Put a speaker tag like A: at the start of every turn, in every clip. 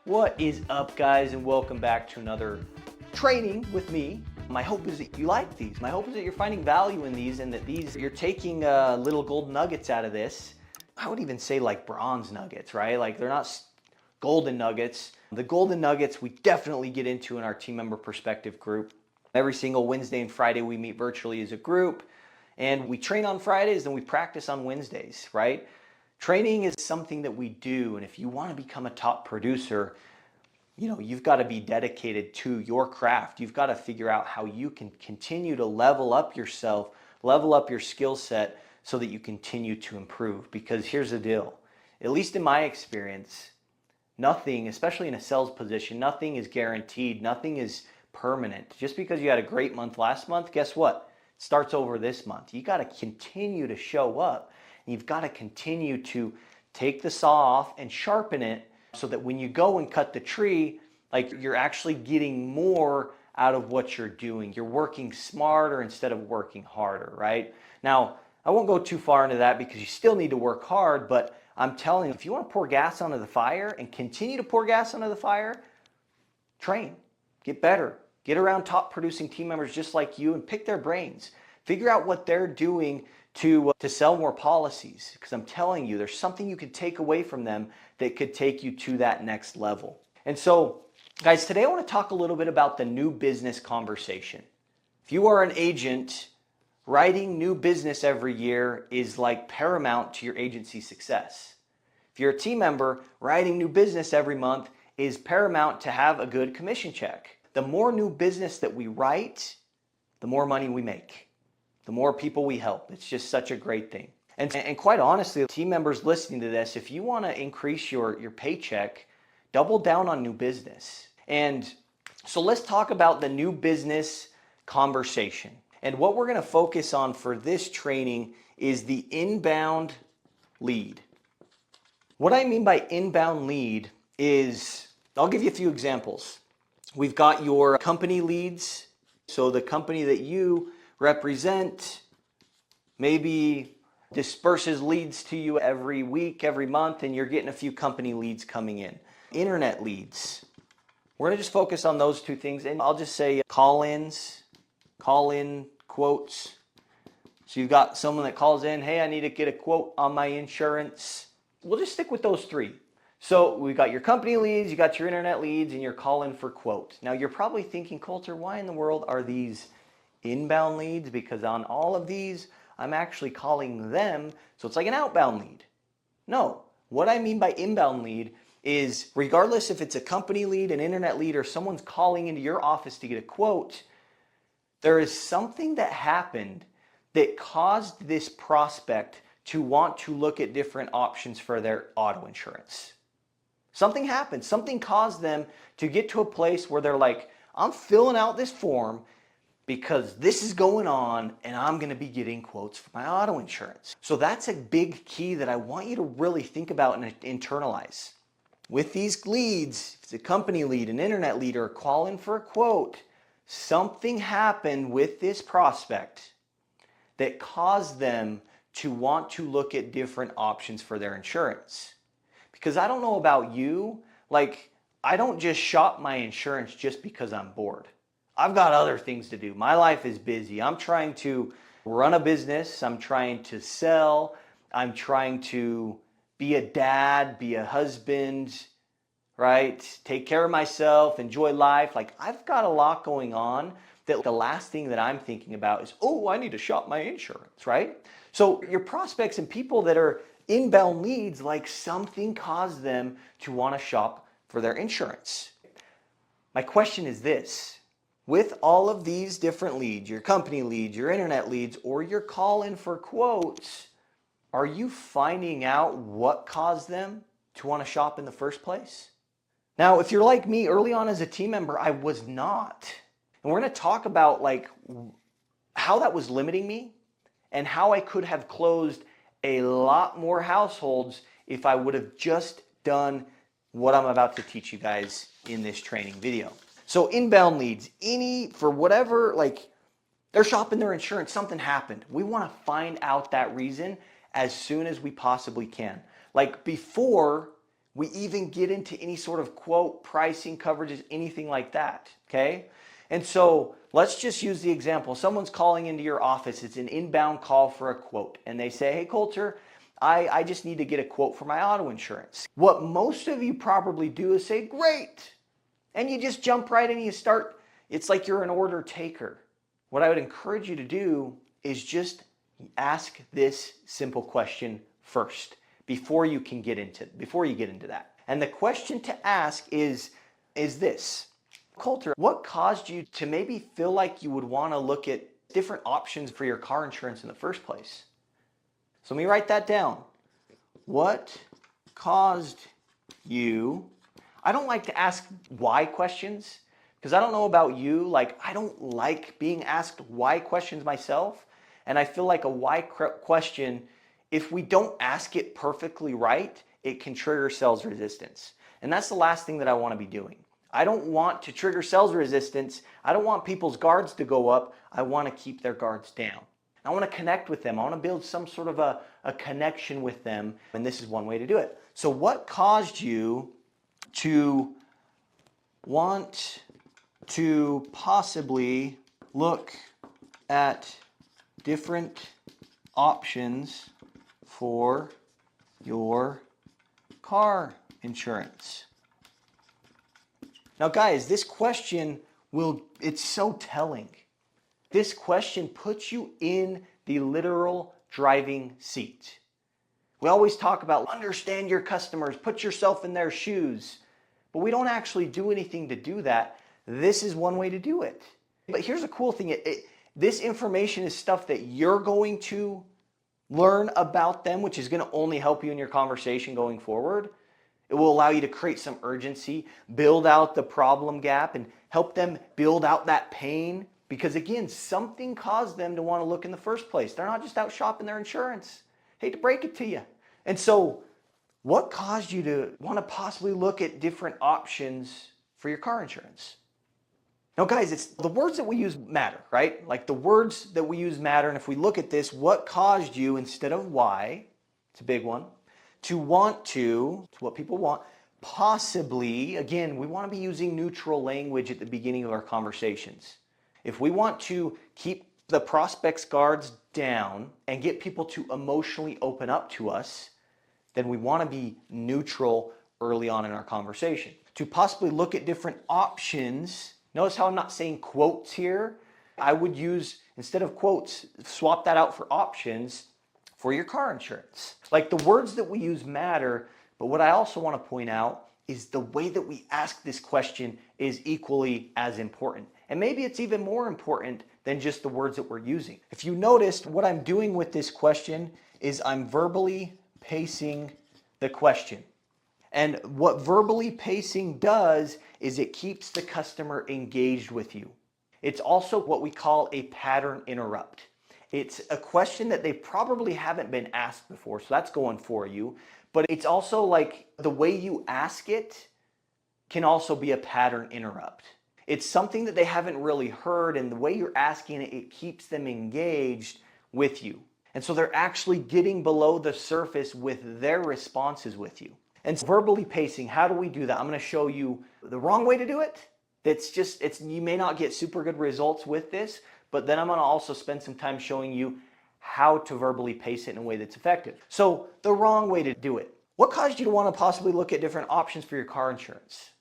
A: What is up, guys, and welcome back to another training with me. My hope is that you like these. My hope is that you're finding value in these and that you're taking little gold nuggets out of this. I would even say like bronze nuggets, right? Like they're not golden nuggets. The golden nuggets we definitely get into in our team member perspective group. Every single Wednesday and Friday we meet virtually as a group, and we train on Fridays and we practice on Wednesdays, right? Training is something that we do, and if you want to become a top producer, you've got to be dedicated to your craft. You've got to figure out how you can continue to level up yourself, level up your skill set so that you continue to improve. Because here's the deal, at least in my experience, nothing, especially in a sales position, nothing is guaranteed, nothing is permanent. Just because you had a great month last month, guess what? It starts over this month. You got to continue to show up. You've got to continue to take the saw off and sharpen it so that when you go and cut the tree, like you're actually getting more out of what you're doing. You're working smarter instead of working harder, right? Now, I won't go too far into that because you still need to work hard, but I'm telling you, if you want to pour gas onto the fire and continue to pour gas onto the fire, train, get better, get around top producing team members just like you and pick their brains. Figure out what they're doing to sell more policies, because I'm telling you, there's something you could take away from them that could take you to that next level. And so, guys, today I want to talk a little bit about the new business conversation. If you are an agent, writing new business every year is like paramount to your agency's success. If you're a team member, writing new business every month is paramount to have a good commission check. The more new business that we write, the more money we make. The more people we help. It's just such a great thing. And quite honestly, team members listening to this, if you want to increase your paycheck, double down on new business. And so let's talk about the new business conversation. And what we're going to focus on for this training is the inbound lead. What I mean by inbound lead is, I'll give you a few examples. We've got your company leads. So the company that you represent maybe disperses leads to you every week, every month, and you're getting a few company leads coming in. Internet leads. We're going to just focus on those two things, and I'll just say call-ins, call-in quotes. So you've got someone that calls in, hey, I need to get a quote on my insurance. We'll just stick with those three. So we've got your company leads, you got your internet leads, and your call-in for quote. Now you're probably thinking, Coulter, why in the world are these inbound leads? Because on all of these, I'm actually calling them, so it's like an outbound lead. No, what I mean by inbound lead is regardless if it's a company lead, an internet lead, or someone's calling into your office to get a quote, there is something that happened that caused this prospect to want to look at different options for their auto insurance. Something happened, something caused them to get to a place where they're like, I'm filling out this form because this is going on and I'm going to be getting quotes for my auto insurance. So that's a big key that I want you to really think about and internalize. With these leads, if it's a company lead, an internet lead, or a call in for a quote, something happened with this prospect that caused them to want to look at different options for their insurance. Because I don't know about you, like I don't just shop my insurance just because I'm bored. I've got other things to do. My life is busy. I'm trying to run a business. I'm trying to sell. I'm trying to be a dad, be a husband, right? Take care of myself, enjoy life. Like I've got a lot going on that the last thing that I'm thinking about is, oh, I need to shop my insurance, right? So your prospects and people that are inbound leads, like something caused them to want to shop for their insurance. My question is this. With all of these different leads, your company leads, your internet leads, or your call in for quotes, are you finding out what caused them to want to shop in the first place? Now, if you're like me early on as a team member, I was not. And we're going to talk about like how that was limiting me and how I could have closed a lot more households if I would have just done what I'm about to teach you guys in this training video. So inbound leads, for whatever, like they're shopping their insurance, something happened. We want to find out that reason as soon as we possibly can. Like before we even get into any sort of quote, pricing, coverages, anything like that, okay? And so let's just use the example. Someone's calling into your office. It's an inbound call for a quote. And they say, hey, Coulter, I just need to get a quote for my auto insurance. What most of you probably do is say, great. And you just jump right in and you start. It's like you're an order taker. What I would encourage you to do is just ask this simple question first before you get into that. And the question to ask is this. Coulter, what caused you to maybe feel like you would want to look at different options for your car insurance in the first place? So let me write that down. What caused you? I don't like to ask why questions because I don't know about you. Like, I don't like being asked why questions myself. And I feel like a why question, if we don't ask it perfectly right, it can trigger sales resistance. And that's the last thing that I want to be doing. I don't want to trigger sales resistance. I don't want people's guards to go up. I want to keep their guards down. I want to connect with them. I want to build some sort of a connection with them. And this is one way to do it. So what caused you to want to possibly look at different options for your car insurance? Now guys, this question it's so telling. This question puts you in the literal driving seat. We always talk about understand your customers, put yourself in their shoes, but we don't actually do anything to do that. This is one way to do it. But here's the cool thing. This information is stuff that you're going to learn about them, which is going to only help you in your conversation going forward. It will allow you to create some urgency, build out the problem gap, and help them build out that pain. Because again, something caused them to want to look in the first place. They're not just out shopping their insurance. Hate to break it to you. And so what caused you to want to possibly look at different options for your car insurance? Now guys, it's the words that we use matter, right? Like the words that we use matter. And if we look at this, what caused you instead of why, it's a big one, to want to what people want, possibly, again, we want to be using neutral language at the beginning of our conversations. If we want to keep the prospect's guards down and get people to emotionally open up to us, then we want to be neutral early on in our conversation. To possibly look at different options, notice how I'm not saying quotes here. I would use, instead of quotes, swap that out for options for your car insurance. Like the words that we use matter, but what I also want to point out is the way that we ask this question is equally as important. And maybe it's even more important than just the words that we're using. If you noticed, what I'm doing with this question is I'm verbally pacing the question. And what verbally pacing does is it keeps the customer engaged with you. It's also what we call a pattern interrupt. It's a question that they probably haven't been asked before, so that's going for you. But it's also like the way you ask it can also be a pattern interrupt. It's something that they haven't really heard, and the way you're asking it, it keeps them engaged with you. And so they're actually getting below the surface with their responses with you. And so verbally pacing, how do we do that? I'm going to show you the wrong way to do it. You may not get super good results with this, but then I'm going to also spend some time showing you how to verbally pace it in a way that's effective. So the wrong way to do it. What caused you to want to possibly look at different options for your car insurance?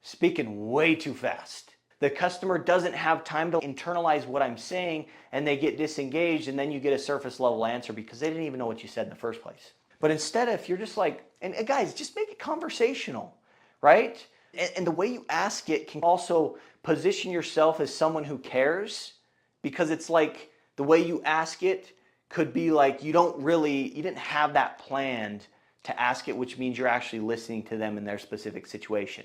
A: Speaking way too fast. The customer doesn't have time to internalize what I'm saying, and they get disengaged, and then you get a surface level answer because they didn't even know what you said in the first place. But instead, if you're just like, and guys, just make it conversational, right? And the way you ask it can also position yourself as someone who cares, because it's like the way you ask it could be like you didn't have that planned to ask it, which means you're actually listening to them in their specific situation.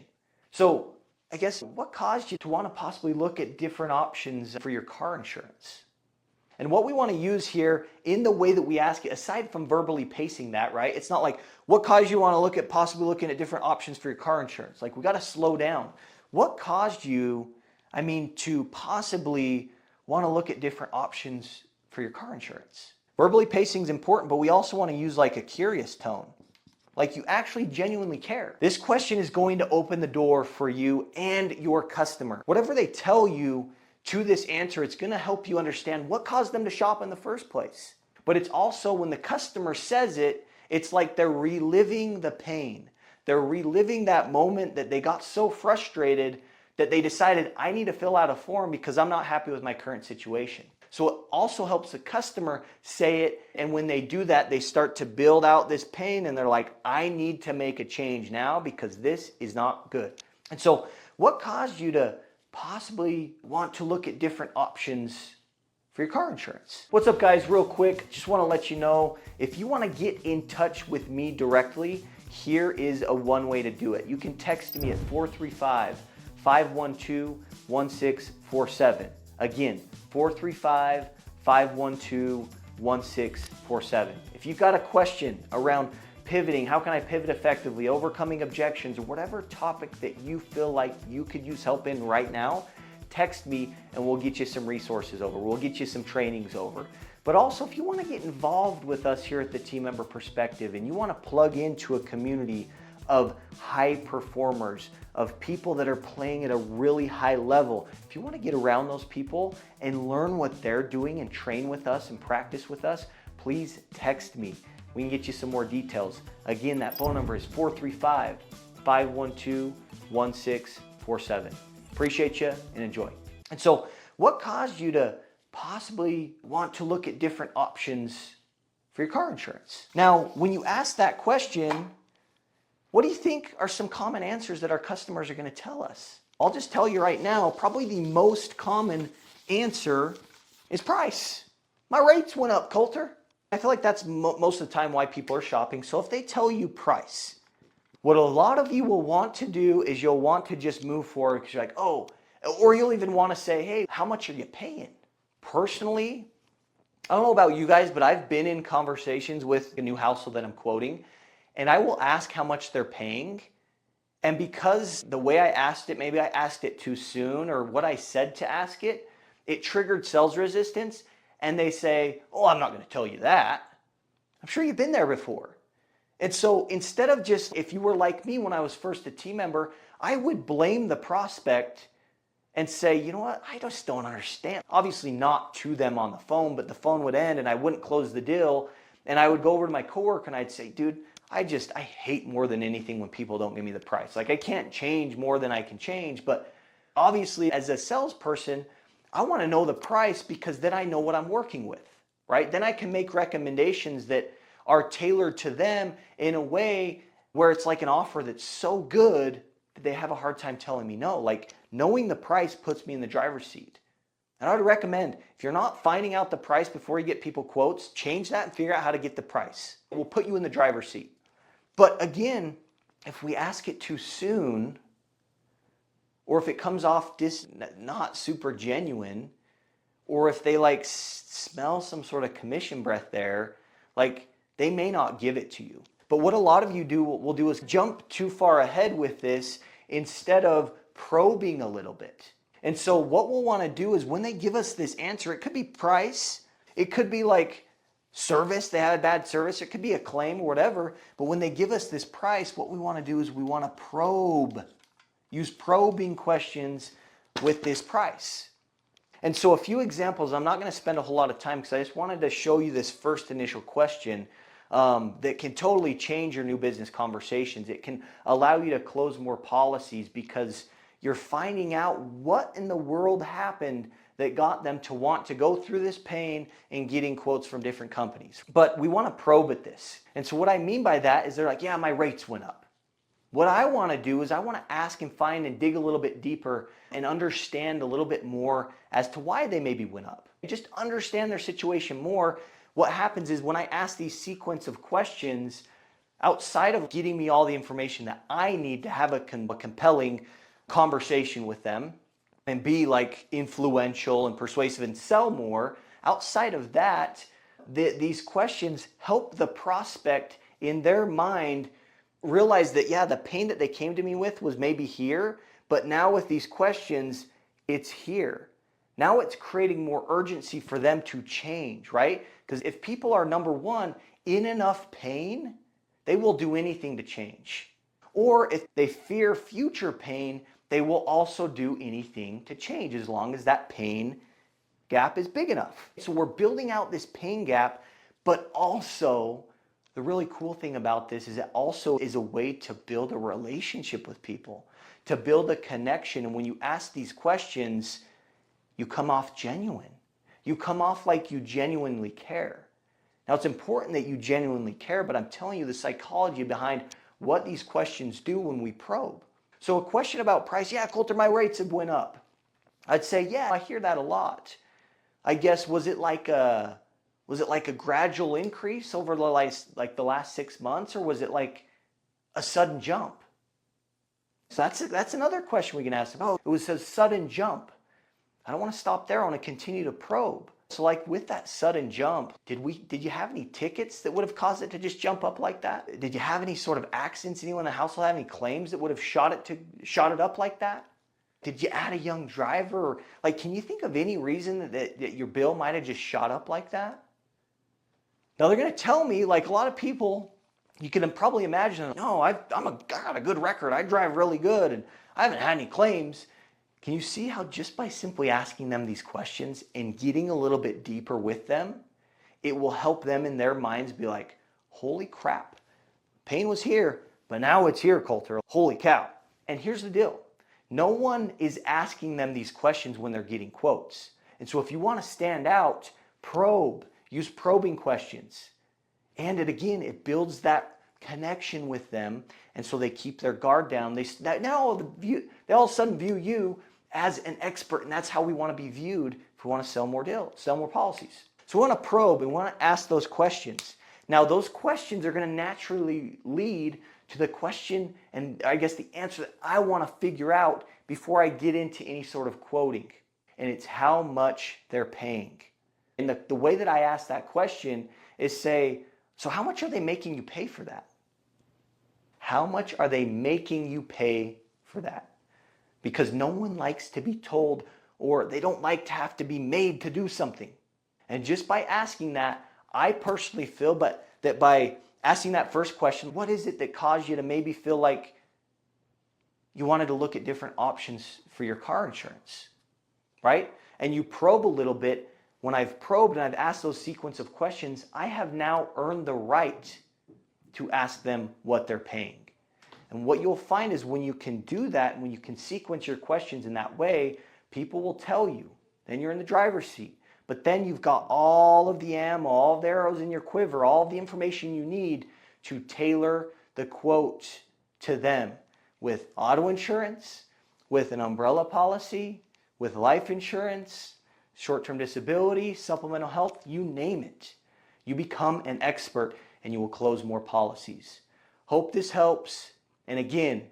A: So I guess what caused you to want to possibly look at different options for your car insurance? And what we want to use here in the way that we ask it, aside from verbally pacing that, right? It's not like, what caused you to want to look at possibly looking at different options for your car insurance? Like, we got to slow down. What caused you, to possibly want to look at different options for your car insurance? Verbally pacing is important, but we also want to use like a curious tone. Like you actually genuinely care. This question is going to open the door for you and your customer. Whatever they tell you to this answer, it's going to help you understand what caused them to shop in the first place. But it's also when the customer says it, it's like they're reliving the pain. They're reliving that moment that they got so frustrated that they decided, I need to fill out a form because I'm not happy with my current situation. So it also helps the customer say it, and when they do that, they start to build out this pain and they're like, I need to make a change now because this is not good. And so what caused you to possibly want to look at different options for your car insurance? What's up, guys? Real quick, just want to let you know, if you want to get in touch with me directly, here is one way to do it. You can text me at 435-512-1647. Again, 435-512-1647. If you've got a question around pivoting, how can I pivot effectively, overcoming objections, or whatever topic that you feel like you could use help in right now, text me and we'll get you some resources over. We'll get you some trainings over. But also, if you want to get involved with us here at the Team Member Perspective and you want to plug into a community of high performers, of people that are playing at a really high level, if you want to get around those people and learn what they're doing and train with us and practice with us, please text me. We can get you some more details. Again, that phone number is 435-512-1647. Appreciate you and enjoy. And so what caused you to possibly want to look at different options for your car insurance? Now, when you ask that question, what do you think are some common answers that our customers are going to tell us? I'll just tell you right now, probably the most common answer is price. My rates went up, Coulter. I feel like that's most of the time why people are shopping. So if they tell you price, what a lot of you will want to do is you'll want to just move forward because you're like, oh, or you'll even want to say, hey, how much are you paying? Personally, I don't know about you guys, but I've been in conversations with a new household that I'm quoting, and I will ask how much they're paying. And because the way I asked it, maybe I asked it too soon, or what I said to ask it, it triggered sales resistance. And they say, oh, I'm not going to tell you that. I'm sure you've been there before. And so instead of just, if you were like me when I was first a team member, I would blame the prospect and say, you know what, I just don't understand. Obviously not to them on the phone, but the phone would end and I wouldn't close the deal. And I would go over to my coworker and I'd say, dude, I hate more than anything when people don't give me the price. Like, I can't change more than I can change, but obviously as a salesperson, I want to know the price because then I know what I'm working with, right? Then I can make recommendations that are tailored to them in a way where it's like an offer that's so good that they have a hard time telling me no. Like, knowing the price puts me in the driver's seat. And I would recommend, if you're not finding out the price before you get people quotes, change that and figure out how to get the price. It will put you in the driver's seat. But again, if we ask it too soon, or if it comes off not super genuine, or if they like smell some sort of commission breath there, like, they may not give it to you. But what a lot of you will do is jump too far ahead with this instead of probing a little bit. And so what we'll want to do is when they give us this answer, it could be price, it could be like service, they had a bad service, it could be a claim or whatever. But when they give us this price, what we want to do is we want to probe. Use probing questions with this price. And so a few examples, I'm not going to spend a whole lot of time because I just wanted to show you this first initial question that can totally change your new business conversations. It can allow you to close more policies because you're finding out what in the world happened that got them to want to go through this pain and getting quotes from different companies. But we want to probe at this. And so what I mean by that is they're like, yeah, my rates went up. What I want to do is I want to ask and find and dig a little bit deeper and understand a little bit more as to why they maybe went up. Just understand their situation more. What happens is when I ask these sequence of questions, outside of getting me all the information that I need to have a compelling conversation with them and be like influential and persuasive and sell more, outside of that, these questions help the prospect in their mind realize that, yeah, the pain that they came to me with was maybe here, but now with these questions, it's here. Now it's creating more urgency for them to change, right? Because if people are, number one, in enough pain they will do anything to change. Or if they fear future pain, they will also do anything to change as long as that pain gap is big enough. So we're building out this pain gap, but also the really cool thing about this is it also is a way to build a relationship with people, to build a connection. And when you ask these questions, you come off genuine. You come off like you genuinely care. Now, it's important that you genuinely care, but I'm telling you the psychology behind what these questions do when we probe. So a question about price, yeah, Coulter, my rates have went up. I'd say, yeah, I hear that a lot. I guess, was it like a gradual increase over the last 6 months, or was it like a sudden jump? So that's another question we can ask them. Oh, it was a sudden jump. I don't want to stop there. I want to continue to probe. So like with that sudden jump, did you have any tickets that would have caused it to just jump up like that? Did you have any sort of accidents? Anyone in the household have any claims that would have shot it up like that? Did you add a young driver? Or, like, can you think of any reason that your bill might have just shot up like that? Now they're going to tell me, like a lot of people, you can probably imagine, no, I got a good record. I drive really good and I haven't had any claims. Can you see how just by simply asking them these questions and getting a little bit deeper with them, it will help them in their minds be like, holy crap, pain was here, but now it's here, Coulter. Holy cow. And here's the deal. No one is asking them these questions when they're getting quotes. And so if you want to stand out, probe, use probing questions. And it builds that connection with them. And so they keep their guard down. They all of a sudden view you as an expert. And that's how we want to be viewed if we want to sell more deals, sell more policies. So we want to probe and we want to ask those questions. Now, those questions are going to naturally lead to the question and I guess the answer that I want to figure out before I get into any sort of quoting. And it's how much they're paying. And the way that I ask that question is say, so how much are they making you pay for that? How much are they making you pay for that? Because no one likes to be told, or they don't like to have to be made to do something. And just by asking that, I personally feel that by asking that first question, what is it that caused you to maybe feel like you wanted to look at different options for your car insurance, right? And you probe a little bit. When I've probed and I've asked those sequence of questions, I have now earned the right to ask them what they're paying. And what you'll find is when you can do that, when you can sequence your questions in that way, people will tell you. Then you're in the driver's seat. But then you've got all of the ammo, all of the arrows in your quiver, all of the information you need to tailor the quote to them with auto insurance, with an umbrella policy, with life insurance, short-term disability, supplemental health, you name it. You become an expert and you will close more policies. Hope this helps. And again,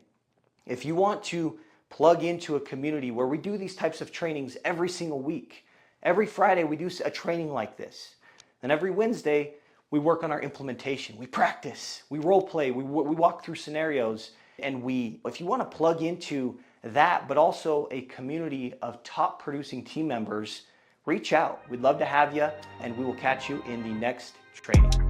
A: if you want to plug into a community where we do these types of trainings every single week, every Friday we do a training like this. And every Wednesday we work on our implementation. We practice, we role play, we walk through scenarios. And if you want to plug into that, but also a community of top producing team members, reach out. We'd love to have you, and we will catch you in the next training.